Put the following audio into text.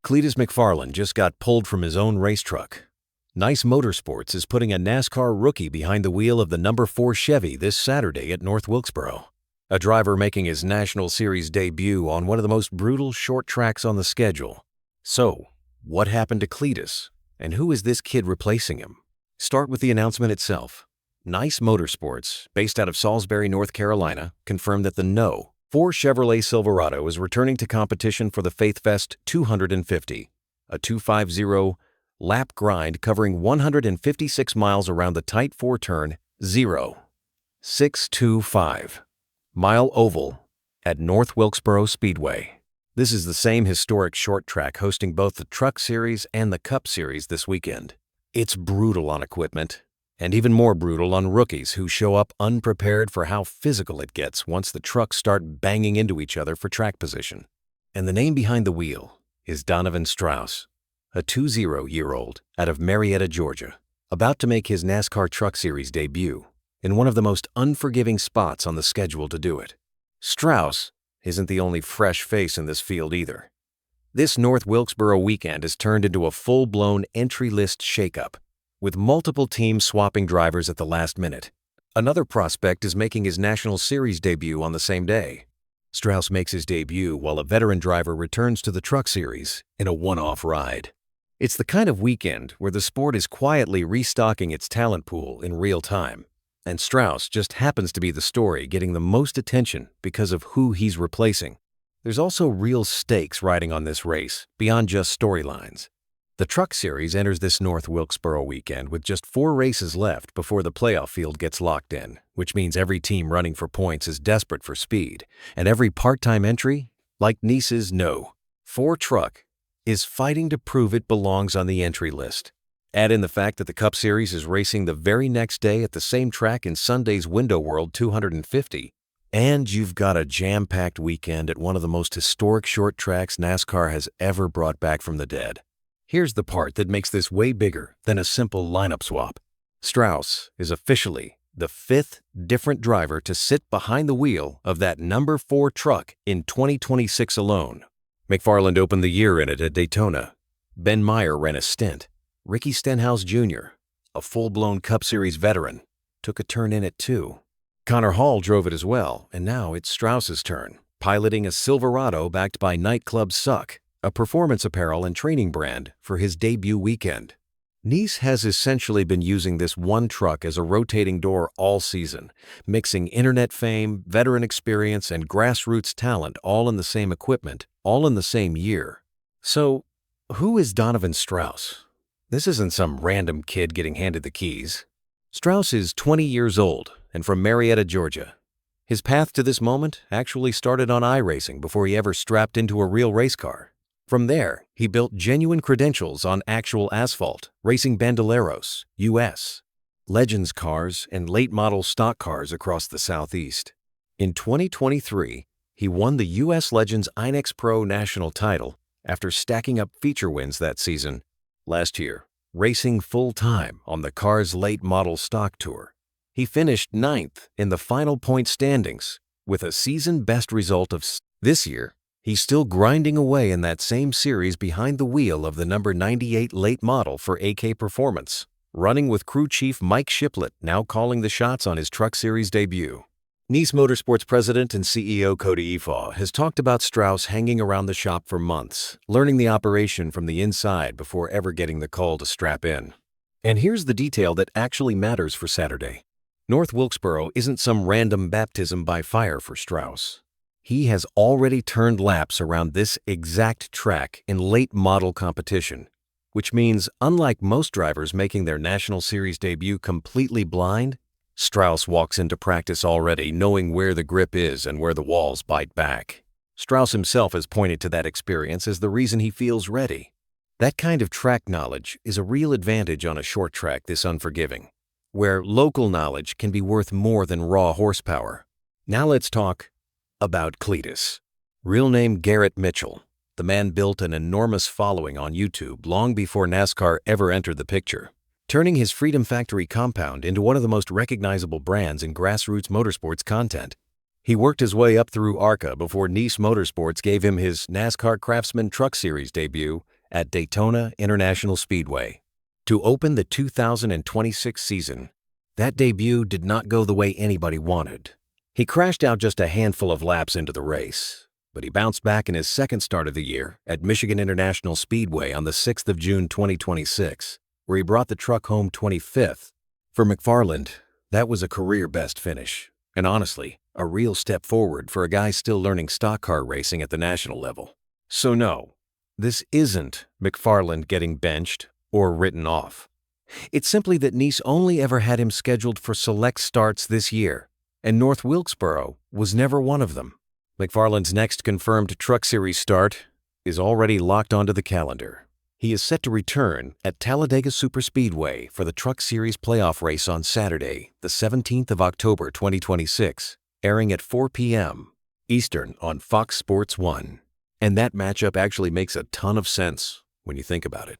Cleetus McFarland just got pulled from his own race truck. Niece Motorsports is putting a NASCAR rookie behind the wheel of the number 4 Chevy this Saturday at North Wilkesboro. A driver making his National Series debut on one of the most brutal short tracks on the schedule. So, what happened to Cleetus, and who is this kid replacing him? Start with the announcement itself. Niece Motorsports, based out of Salisbury, North Carolina, confirmed that the No. 4 Chevrolet Silverado is returning to competition for the Faith Fest 250, a 250 lap grind covering 156 miles around the tight 4-turn 625 mile oval at North Wilkesboro Speedway. This is the same historic short track hosting both the Truck Series and the Cup Series this weekend. It's brutal on equipment, and even more brutal on rookies who show up unprepared for how physical it gets once the trucks start banging into each other for track position. And the name behind the wheel is Donovan Strauss, a 20-year-old out of Marietta, Georgia, about to make his NASCAR Truck Series debut in one of the most unforgiving spots on the schedule to do it. Strauss isn't the only fresh face in this field either. This North Wilkesboro weekend has turned into a full-blown entry list shakeup, with multiple teams swapping drivers at the last minute. Another prospect is making his National Series debut on the same day. Strauss makes his debut while a veteran driver returns to the Truck Series in a one-off ride. It's the kind of weekend where the sport is quietly restocking its talent pool in real time, and Strauss just happens to be the story getting the most attention because of who he's replacing. There's also real stakes riding on this race, beyond just storylines. The Truck Series enters this North Wilkesboro weekend with just 4 races left before the playoff field gets locked in, which means every team running for points is desperate for speed, and every part-time entry, like Niece's No. 4 truck, is fighting to prove it belongs on the entry list. Add in the fact that the Cup Series is racing the very next day at the same track in Sunday's Window World 250, and you've got a jam-packed weekend at one of the most historic short tracks NASCAR has ever brought back from the dead. Here's the part that makes this way bigger than a simple lineup swap. Strauss is officially the 5th different driver to sit behind the wheel of that number 4 truck in 2026 alone. McFarland opened the year in it at Daytona. Ben Meyer ran a stint. Ricky Stenhouse Jr., a full-blown Cup Series veteran, took a turn in it too. Connor Hall drove it as well, and now it's Strauss's turn, piloting a Silverado backed by Nightclub Suck, a performance apparel and training brand, for his debut weekend. Niece has essentially been using this one truck as a rotating door all season, mixing internet fame, veteran experience, and grassroots talent all in the same equipment, all in the same year. So, who is Donovan Strauss? This isn't some random kid getting handed the keys. Strauss is 20 years old and from Marietta, Georgia. His path to this moment actually started on iRacing before he ever strapped into a real race car. From there, he built genuine credentials on actual asphalt, racing Bandoleros, U.S., Legends cars, and late-model stock cars across the Southeast. In 2023, he won the U.S. Legends INEX Pro National title after stacking up feature wins that season. Last year, racing full-time on the car's late-model stock tour, he finished 9th in the final point standings with a season-best result of this year. He's still grinding away in that same series behind the wheel of the number 98 late model for AK Performance, running with crew chief Mike Shiplett now calling the shots on his Truck Series debut. Niece Motorsports president and CEO Cody Efaw has talked about Strauss hanging around the shop for months, learning the operation from the inside before ever getting the call to strap in. And here's the detail that actually matters for Saturday. North Wilkesboro isn't some random baptism by fire for Strauss. He has already turned laps around this exact track in late model competition, which means unlike most drivers making their National Series debut completely blind, Strauss walks into practice already knowing where the grip is and where the walls bite back. Strauss himself has pointed to that experience as the reason he feels ready. That kind of track knowledge is a real advantage on a short track this unforgiving, where local knowledge can be worth more than raw horsepower. Now let's talk about Cleetus. Real name Garrett Mitchell. The man built an enormous following on YouTube long before NASCAR ever entered the picture, turning his Freedom Factory compound into one of the most recognizable brands in grassroots motorsports content. He worked his way up through ARCA before Niece Motorsports gave him his NASCAR Craftsman Truck Series debut at Daytona International Speedway. To open the 2026 season, that debut did not go the way anybody wanted. He crashed out just a handful of laps into the race, but he bounced back in his second start of the year at Michigan International Speedway on the 6th of June 2026, where he brought the truck home 25th. For McFarland, that was a career-best finish, and honestly, a real step forward for a guy still learning stock car racing at the national level. So no, this isn't McFarland getting benched or written off. It's simply that Niece only ever had him scheduled for select starts this year, and North Wilkesboro was never one of them. McFarland's next confirmed Truck Series start is already locked onto the calendar. He is set to return at Talladega Superspeedway for the Truck Series playoff race on Saturday, the 17th of October 2026, airing at 4 p.m. Eastern on Fox Sports 1. And that matchup actually makes a ton of sense when you think about it.